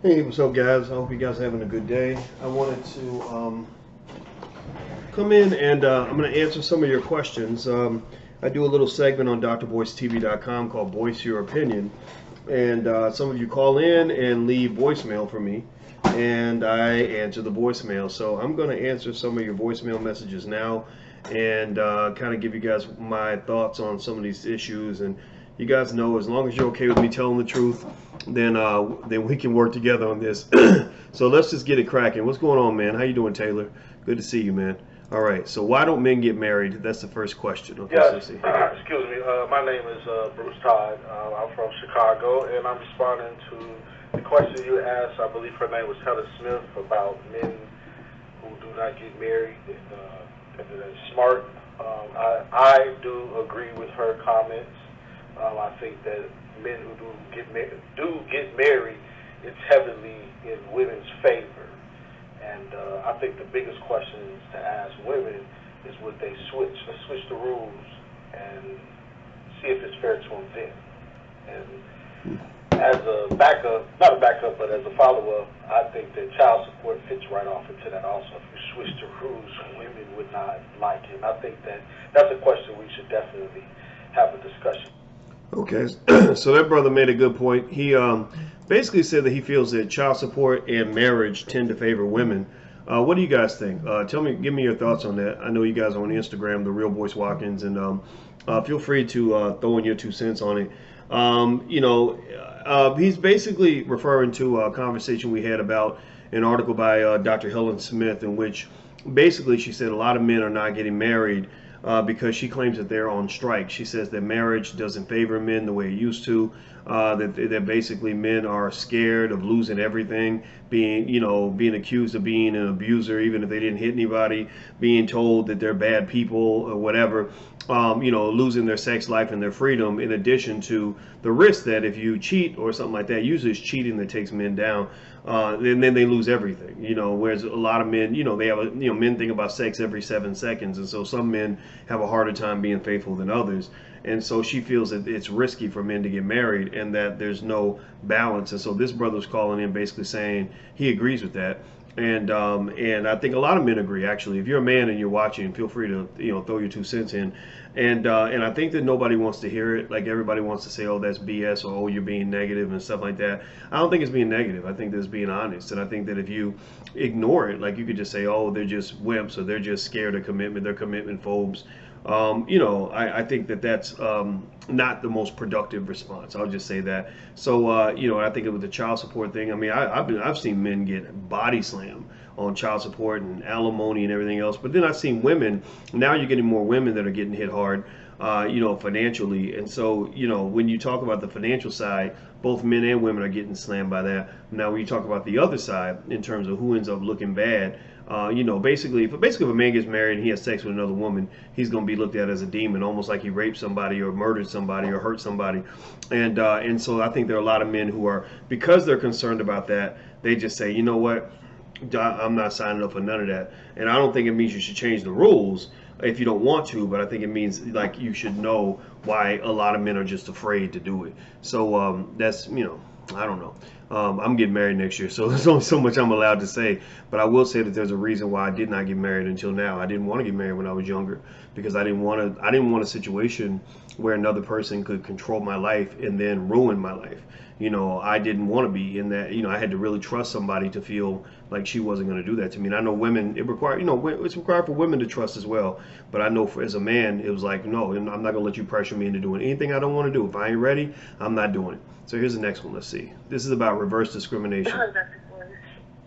Hey, what's up, guys? I hope you guys are having a good day. I wanted to come in and I'm going to answer some of your questions. I do a little segment on drboycetv.com called Voice Your Opinion, and some of you call in and leave voicemail for me, and I answer the voicemail. So I'm going to answer some of your voicemail messages now and kind of give you guys my thoughts on some of these issues. And you guys know, as long as you're okay with me telling the truth, then we can work together on this. So let's just get it cracking. What's going on, man? How you doing, Taylor? Good to see you, man. All right. So why don't men get married? That's the first question. Okay, so Yes, let's see. excuse me. My name is Bruce Todd. I'm from Chicago, and I'm responding to the question you asked. I believe her name was Heather Smith about men who do not get married and they're smart. I do agree with her comments. I think that men who do get married, it's heavily in women's favor. And I think the biggest question is to ask women is would they switch the rules and see if it's fair to them then. And as a backup, not a backup, but as a follow-up, I think that child support fits right off into that also. If you switch the rules, women would not like it. And I think that that's a question we should definitely have a discussion. Okay, so that brother made a good point. He basically said that he feels that child support and marriage tend to favor women. What do you guys think? Give me your thoughts on that. I know you guys are on Instagram, the real Boyce Watkins, and feel free to throw in your 2 cents on it. He's basically referring to a conversation we had about an article by Dr. Helen Smith, in which basically she said a lot of men are not getting married because she claims that they're on strike. She says that marriage doesn't favor men the way it used to. That basically men are scared of losing everything, being accused of being an abuser, even if they didn't hit anybody, being told that they're bad people or whatever. Losing their sex life and their freedom, in addition to the risk that if you cheat or something like that, usually it's cheating that takes men down. Then they lose everything. Whereas a lot of men, they have men think about sex every 7 seconds, and so some men have a harder time being faithful than others. And so she feels that it's risky for men to get married and that there's no balance. And so this brother's calling in basically saying he agrees with that. And I think a lot of men agree, actually. If you're a man and you're watching, feel free to throw your 2 cents in. And I think that nobody wants to hear it. Like, everybody wants to say, oh, that's BS, or oh, you're being negative and stuff like that. I don't think it's being negative. I think that's being honest. And I think that if you ignore it, like, you could just say, oh, they're just wimps, or they're just scared of commitment, they're commitment phobes. I think that that's not the most productive response. I'll just say that. So, I think with the child support thing, I mean, I've seen men get body slammed on child support and alimony and everything else. But then I've seen women. Now you're getting more women that are getting hit hard, financially. And so, when you talk about the financial side, both men and women are getting slammed by that. Now, when you talk about the other side, in terms of who ends up looking bad, basically, if a man gets married and he has sex with another woman, he's going to be looked at as a demon, almost like he raped somebody or murdered somebody or hurt somebody. And so I think there are a lot of men who are, because they're concerned about that, they just say, you know what, I'm not signing up for none of that. And I don't think it means you should change the rules if you don't want to, but I think it means, like, you should know why a lot of men are just afraid to do it. So that's, I don't know. I'm getting married next year, so there's only so much I'm allowed to say. But I will say that there's a reason why I did not get married until now. I didn't want to get married when I was younger because I didn't want a situation where another person could control my life and then ruin my life. I didn't want to be in that. I had to really trust somebody to feel like she wasn't going to do that to me. And I know women, it's required for women to trust as well. But I know as a man, it was like, no, I'm not going to let you pressure me into doing anything I don't want to do. If I ain't ready, I'm not doing it. So here's the next one. Let's see. This is about reverse discrimination.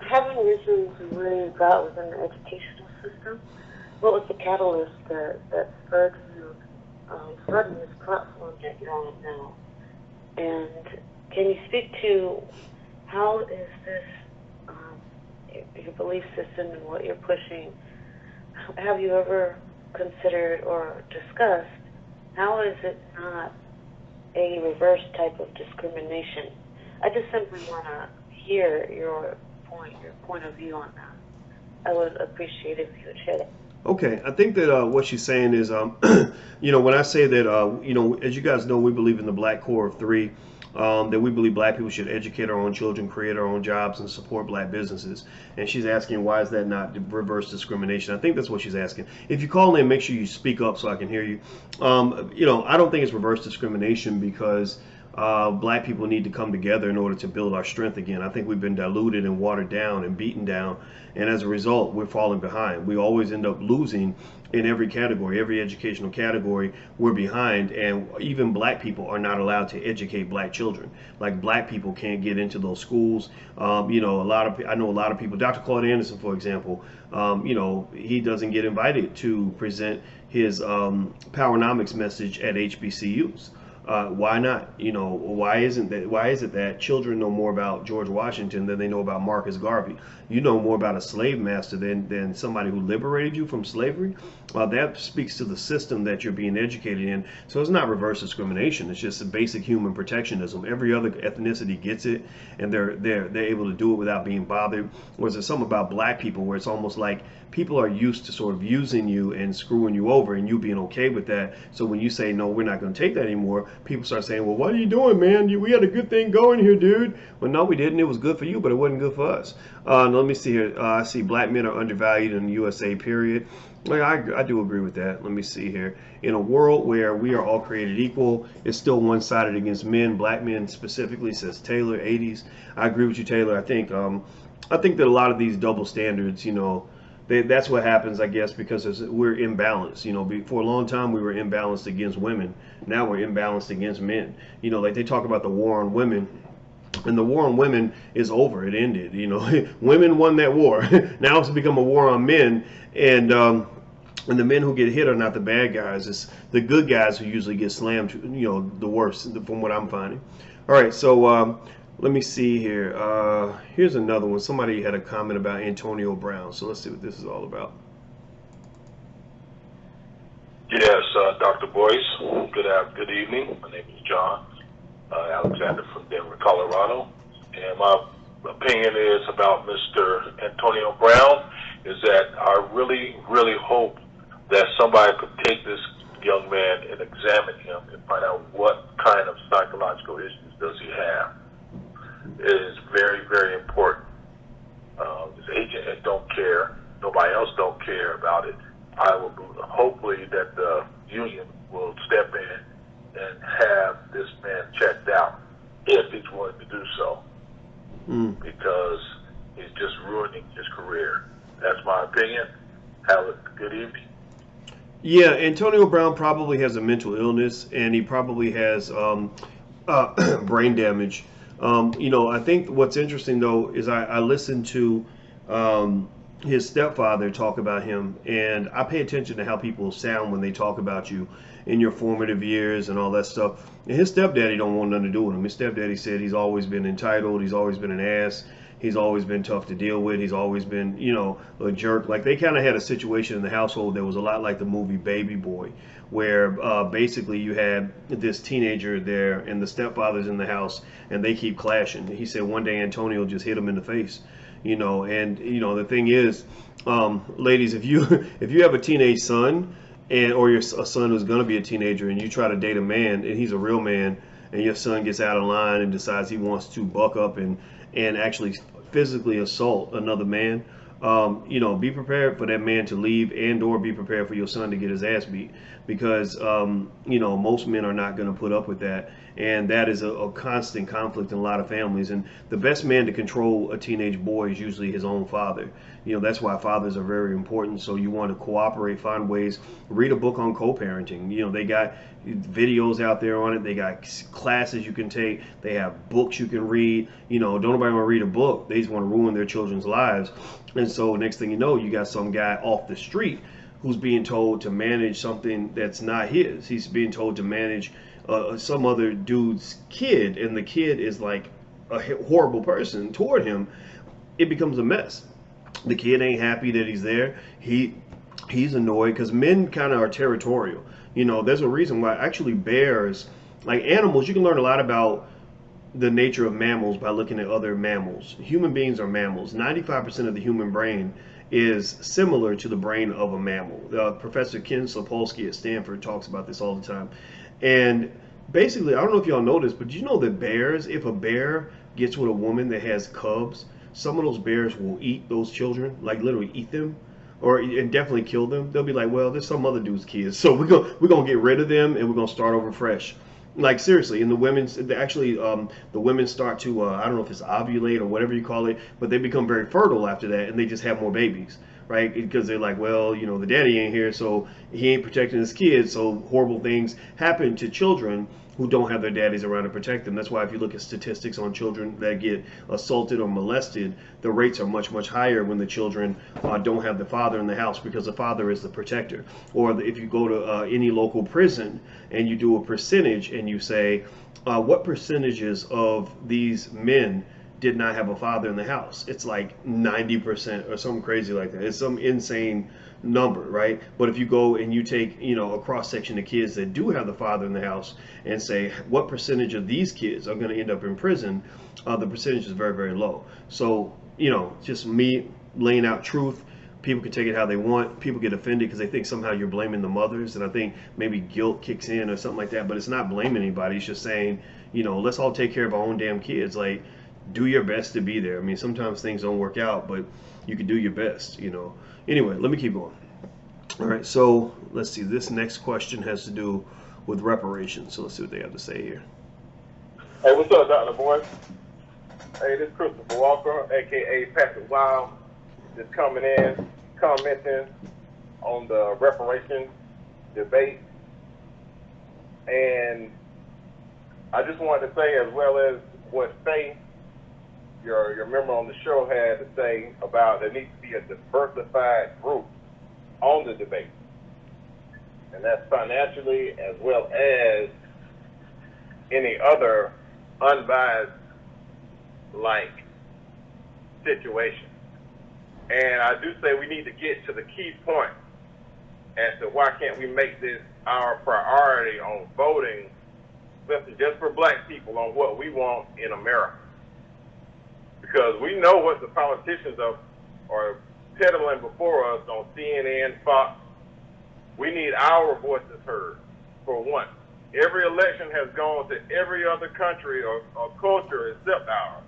Having issues where you got within the educational system, what was the catalyst that spurred you starting this platform that you're on now? And can you speak to how is this, your belief system and what you're pushing, have you ever considered or discussed how is it not a reverse type of discrimination? I just simply want to hear your point of view on that. I would appreciate it if you would share that. Okay, I think that what she's saying is, when I say that, as you guys know, we believe in the black core of three. that we believe black people should educate our own children, create our own jobs, and support black businesses. And she's asking, why is that not reverse discrimination? I think that's what she's asking. If you call in, make sure you speak up so I can hear you. I don't think it's reverse discrimination because black people need to come together in order to build our strength again. I think we've been diluted and watered down and beaten down, and as a result, we're falling behind. We always end up losing in every category, every educational category. We're behind, and even black people are not allowed to educate black children. Like, black people can't get into those schools. I know a lot of people. Dr. Claude Anderson, for example, he doesn't get invited to present his Powernomics message at HBCUs. Why not? Why is it that children know more about George Washington than they know about Marcus Garvey? You know more about a slave master than somebody who liberated you from slavery. That speaks to the system that you're being educated in. So it's not reverse discrimination. It's just a basic human protectionism. Every other ethnicity gets it, and they're able to do it without being bothered. Whereas there's something about black people where it's almost like people are used to sort of using you and screwing you over, and you being okay with that. So when you say, no, we're not going to take that anymore, people start saying, well, what are you doing, man? We had a good thing going here, dude. Well, no, we didn't. It was good for you, but it wasn't good for us. Let me see here. I see black men are undervalued in the USA, period. I do agree with that. Let me see here. In a world where we are all created equal, it's still one-sided against men, black men specifically, says Taylor, 80s. I agree with you, Taylor. I think that a lot of these double standards, that's what happens, I guess, because we're imbalanced. For a long time we were imbalanced against women. Now we're imbalanced against men. Like they talk about the war on women, and the war on women is over. It ended. Women won that war. Now it's become a war on men, and the men who get hit are not the bad guys. It's the good guys who usually get slammed. The worst, from what I'm finding. All right, so. Let me see here. Here's another one. Somebody had a comment about Antonio Brown. So let's see what this is all about. Yes, Dr. Boyce. Good evening. My name is John Alexander from Denver, Colorado. And my opinion is about Mr. Antonio Brown is that I really, really hope that somebody could take this young man and examine him and find out what kind of psychological issues does he have. It is very, very important. His agent don't care. Nobody else don't care about it. I will hopefully that the union will step in and have this man checked out if he's willing to do so, because he's just ruining his career. That's my opinion. Have a good evening. Yeah, Antonio Brown probably has a mental illness, and he probably has brain damage. I think what's interesting, though, is I listened to his stepfather talk about him, and I pay attention to how people sound when they talk about you in your formative years and all that stuff. And his stepdaddy don't want nothing to do with him. His stepdaddy said he's always been entitled, he's always been an ass, he's always been tough to deal with, he's always been, a jerk. Like, they kind of had a situation in the household that was a lot like the movie Baby Boy, where basically you had this teenager there and the stepfather's in the house and they keep clashing. He said one day Antonio just hit him in the face, and the thing is, ladies, if you have a teenage son or a son who's going to be a teenager, and you try to date a man and he's a real man, and your son gets out of line and decides he wants to buck up and actually physically assault another man, be prepared for that man to leave, and or be prepared for your son to get his ass beat, because most men are not going to put up with that, and that is a constant conflict in a lot of families. And the best man to control a teenage boy is usually his own father. That's why fathers are very important. So you want to cooperate, find ways, read a book on co-parenting. They got videos out there on it. They got classes you can take. They have books you can read. Don't nobody want to read a book. They just want to ruin their children's lives. And so next thing you know, you got some guy off the street who's being told to manage something that's not his. He's being told to manage some other dude's kid, and the kid is like a horrible person toward him. It becomes a mess. The kid ain't happy that he's there. He's annoyed because men kind of are territorial. There's a reason why actually bears, like animals, you can learn a lot about the nature of mammals by looking at other mammals. Human beings are mammals. 95% of the human brain is similar to the brain of a mammal. Professor Ken Sapolsky at Stanford talks about this all the time. And basically, I don't know if y'all noticed, but you know that bears, if a bear gets with a woman that has cubs, some of those bears will eat those children, like literally eat them, or and definitely kill them. They'll be like, well, there's some other dude's kids, so we're gonna get rid of them and we're gonna start over fresh. Like seriously, and the women's actually the women start to I don't know if it's ovulate or whatever you call it, but they become very fertile after that, and they just have more babies, right? Because they're like, well, you know, the daddy ain't here, so he ain't protecting his kids, so horrible things happen to children who don't have their daddies around to protect them. That's why if you look at statistics on children that get assaulted or molested, the rates are much, much higher when the children don't have the father in the house, because the father is the protector. Or if you go to any local prison and you do a percentage and you say, what percentages of these men did not have a father in the house? It's like 90% or something crazy like that. It's some insane number, right? But if you go and you take, you know, a cross section of kids that do have the father in the house and say what percentage of these kids are going to end up in prison, the percentage is very, very low. So, you know, just me laying out truth. People can take it how they want. People get offended because they think somehow you're blaming the mothers, and I think maybe guilt kicks in or something like that. But it's not blaming anybody. It's just saying, you know, let's all take care of our own damn kids. Like, do your best to be there. I mean, sometimes things don't work out, but you can do your best, you know. Anyway, let me keep going. All right, so let's see. This next question has to do with reparations. So let's see what they have to say here. Hey, what's up, Dr. Boyce? Hey, this is Christopher Walker, a.k.a. Patrick Wild, just coming in, commenting on the reparations debate. And I just wanted to say, as well as what Faye, your member on the show, had to say about there needs to be a diversified group on the debate. And that's financially as well as any other unbiased like situation. And I do say we need to get to the key point as to why can't we make this our priority on voting, especially just for black people, on what we want in America. Because we know what the politicians are peddling before us on CNN, Fox. We need our voices heard, for one. Every election has gone to every other country or culture except ours.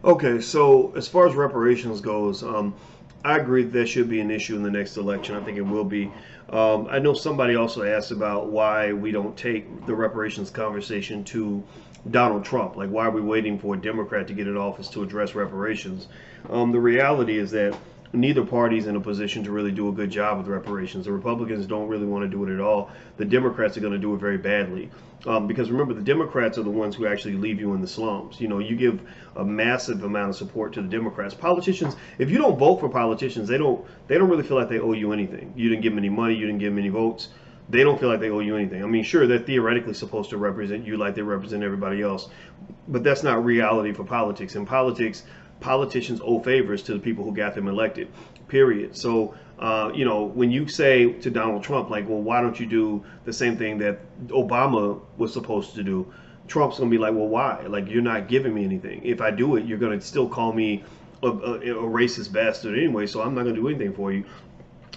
Okay, so as far as reparations goes, I agree that should be an issue in the next election. I think it will be. I know somebody also asked about why we don't take the reparations conversation to Donald Trump. Like, why are we waiting for a Democrat to get in office to address reparations? The reality is that neither party is in a position to really do a good job with reparations. The Republicans don't really want to do it at all. The Democrats are going to do it very badly. Because remember, the Democrats are the ones who actually leave you in the slums. You know, you give a massive amount of support to the Democrats. Politicians, if you don't vote for politicians, they don't really feel like they owe you anything. You didn't give them any money, you didn't give them any votes. They don't feel like they owe you anything. I mean, sure, they're theoretically supposed to represent you like they represent everybody else, but that's not reality for politics. In politics, politicians owe favors to the people who got them elected, period. So, you know, when you say to Donald Trump, like, well, why don't you do the same thing that Obama was supposed to do? Trump's going to be like, well, why? Like, you're not giving me anything. If I do it, you're going to still call me a racist bastard anyway, so I'm not going to do anything for you.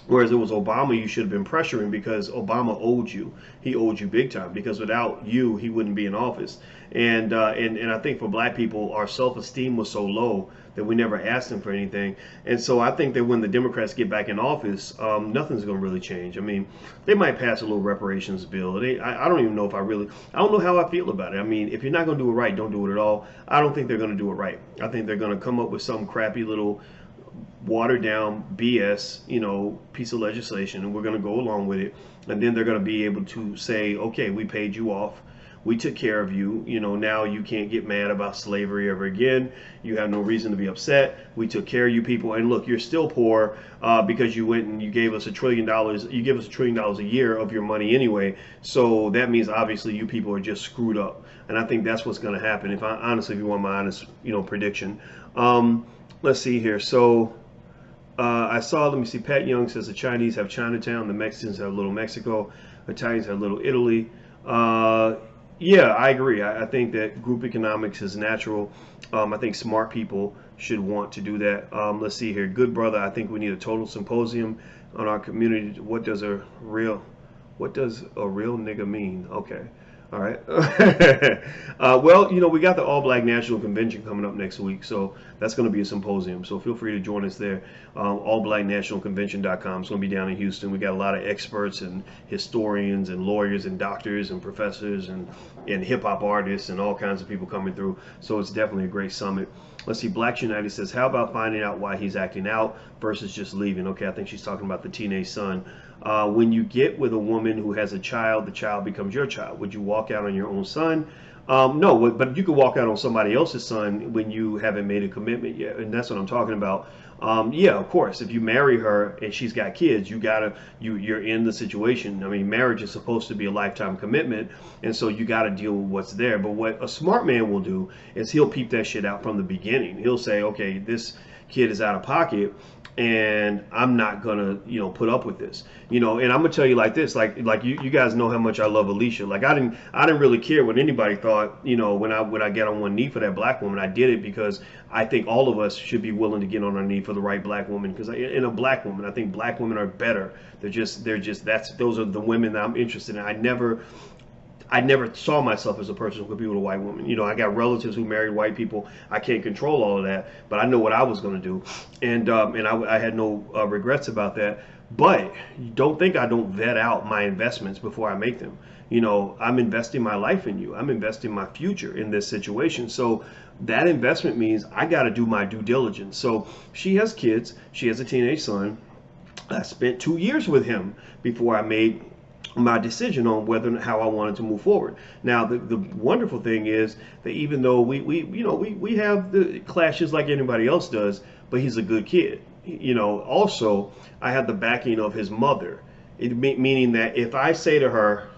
Whereas it was Obama you should have been pressuring, because Obama owed you. He owed you big time, because without you, he wouldn't be in office. And I think for black people, our self-esteem was so low that we never asked them for anything. And so I think that when the Democrats get back in office, nothing's going to really change. I mean, they might pass a little reparations bill. I don't even know if I don't know how I feel about it. I mean, if you're not going to do it right, don't do it at all. I don't think they're going to do it right. I think they're going to come up with some crappy little watered down BS, you know, piece of legislation, and we're going to go along with it. And then they're going to be able to say, okay, we paid you off. We took care of you. You know, now you can't get mad about slavery ever again. You have no reason to be upset. We took care of you people. And look, you're still poor because you went and you gave us $1 trillion. You give us $1 trillion a year of your money anyway. So that means obviously you people are just screwed up. And I think that's what's going to happen. Honestly, if you want my honest, you know, prediction. Let's see here. So I saw, let me see, Pat Young says the Chinese have Chinatown, the Mexicans have Little Mexico, Italians have Little Italy. Yeah, I agree. I think that group economics is natural. I think smart people should want to do that. Let's see here. Good brother, I think we need a total symposium on our community. What does a real nigga mean? Okay. All right. Well, we got the All Black National Convention coming up next week, so that's going to be a symposium. So feel free to join us there. AllBlackNationalConvention.com. It's going to be down in Houston. We got a lot of experts and historians and lawyers and doctors and professors and hip hop artists and all kinds of people coming through. So it's definitely a great summit. Let's see. Blacks United says, how about finding out why he's acting out versus just leaving? Okay, I think she's talking about the teenage son. When you get with a woman who has a child, the child becomes your child. Would you walk out on your own son? No, but you could walk out on somebody else's son when you haven't made a commitment yet, and that's what I'm talking about. Yeah, of course, if you marry her and she's got kids, you're in the situation. I mean, marriage is supposed to be a lifetime commitment, and so you got to deal with what's there. But what a smart man will do is he'll peep that shit out from the beginning. He'll say, okay, this kid is out of pocket, and I'm not gonna, put up with this, and I'm gonna tell you like this, like you guys know how much I love Alicia. Like I didn't really care what anybody thought, when I get on one knee for that black woman. I did it because I think all of us should be willing to get on our knee for the right black woman. Because in a black woman, I think black women are better. Those are the women that I'm interested in. I never saw myself as a person who could be with a white woman. I got relatives who married white people. I can't control all of that, but I know what I was going to do, and I had no regrets about that. But don't think I don't vet out my investments before I make them. I'm investing my life in you. I'm investing my future in this situation. So that investment means I got to do my due diligence. So she has kids. She has a teenage son. I spent 2 years with him before I made my decision on whether and how I wanted to move forward. Now, the wonderful thing is that even though we have the clashes like anybody else does, but he's a good kid. Also, I have the backing of his mother, meaning that if I say to her,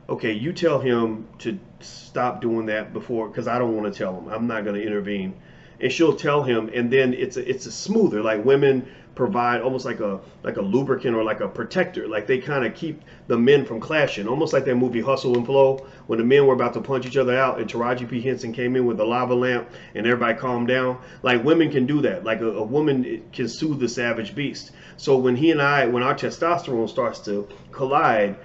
okay, you tell him to stop doing that before, because I don't want to tell him, I'm not going to intervene, and she'll tell him, and then it's a smoother, like women provide almost like a lubricant or like a protector. Like they kind of keep the men from clashing, almost like that movie Hustle and Flow, when the men were about to punch each other out and Taraji P. Henson came in with a lava lamp and everybody calmed down. Like women can do that. Like a woman can soothe the savage beast. So when when our testosterone starts to collide,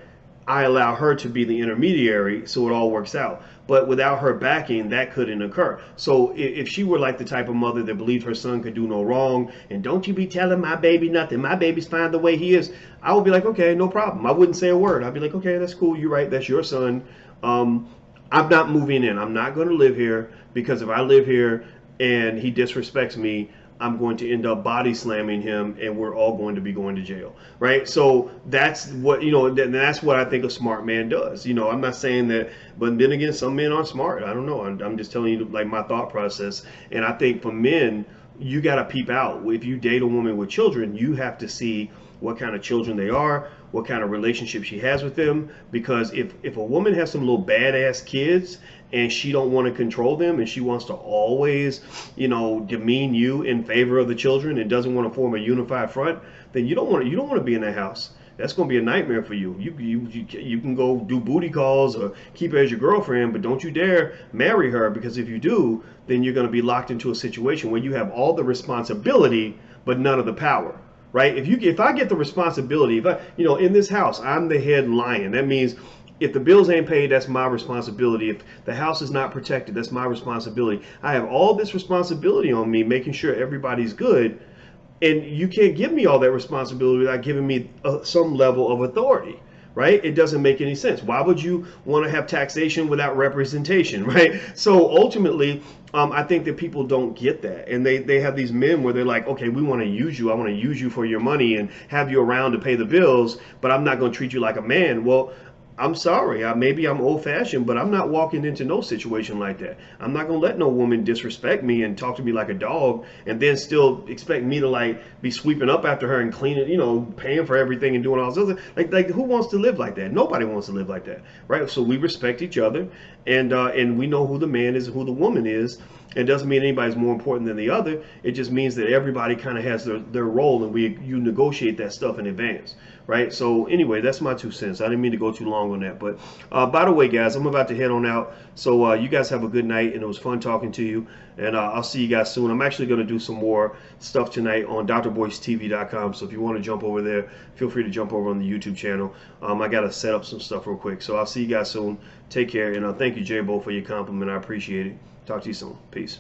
I allow her to be the intermediary so it all works out. But without her backing, that couldn't occur. So if she were like the type of mother that believed her son could do no wrong, and don't you be telling my baby nothing, my baby's fine the way he is, I would be like, okay, no problem. I wouldn't say a word. I'd be like, okay, that's cool. You're right. That's your son. I'm not moving in. I'm not going to live here, because if I live here and he disrespects me, I'm going to end up body slamming him, and we're all going to be going to jail, right? So that's what, that's what I think a smart man does. I'm not saying that, but then again, some men aren't smart. I don't know. I'm just telling you like my thought process. And I think for men, you got to peep out. If you date a woman with children, you have to see what kind of children they are, what kind of relationship she has with them. Because if a woman has some little badass kids and she don't want to control them, and she wants to always, demean you in favor of the children, and doesn't want to form a unified front, then you don't want to be in that house. That's going to be a nightmare for you. You can go do booty calls or keep her as your girlfriend, but don't you dare marry her, because if you do, then you're going to be locked into a situation where you have all the responsibility but none of the power. Right? If I get the responsibility, in this house, I'm the head lion. That means if the bills ain't paid, that's my responsibility. If the house is not protected, that's my responsibility. I have all this responsibility on me, making sure everybody's good. And you can't give me all that responsibility without giving me some level of authority. Right? It doesn't make any sense. Why would you want to have taxation without representation, right? So ultimately, I think that people don't get that. And they have these men where they're like, okay, we want to use you. I want to use you for your money and have you around to pay the bills, but I'm not going to treat you like a man. Well, I'm sorry, maybe I'm old-fashioned, but I'm not walking into no situation like that. I'm not going to let no woman disrespect me and talk to me like a dog, and then still expect me to like be sweeping up after her and cleaning, paying for everything and doing all this other. Like who wants to live like that? Nobody wants to live like that, right? So we respect each other, and we know who the man is and who the woman is, It doesn't mean anybody's more important than the other. It just means that everybody kind of has their role, and you negotiate that stuff in advance, right? So anyway, that's my 2 cents. I didn't mean to go too long on that, but by the way, guys, I'm about to head on out. So you guys have a good night, and it was fun talking to you. And I'll see you guys soon. I'm actually going to do some more stuff tonight on drboycetv.com. So if you want to jump over there, feel free to jump over on the YouTube channel. I got to set up some stuff real quick. So I'll see you guys soon. Take care. And thank you, J-Bo, for your compliment. I appreciate it. Talk to you soon. Peace.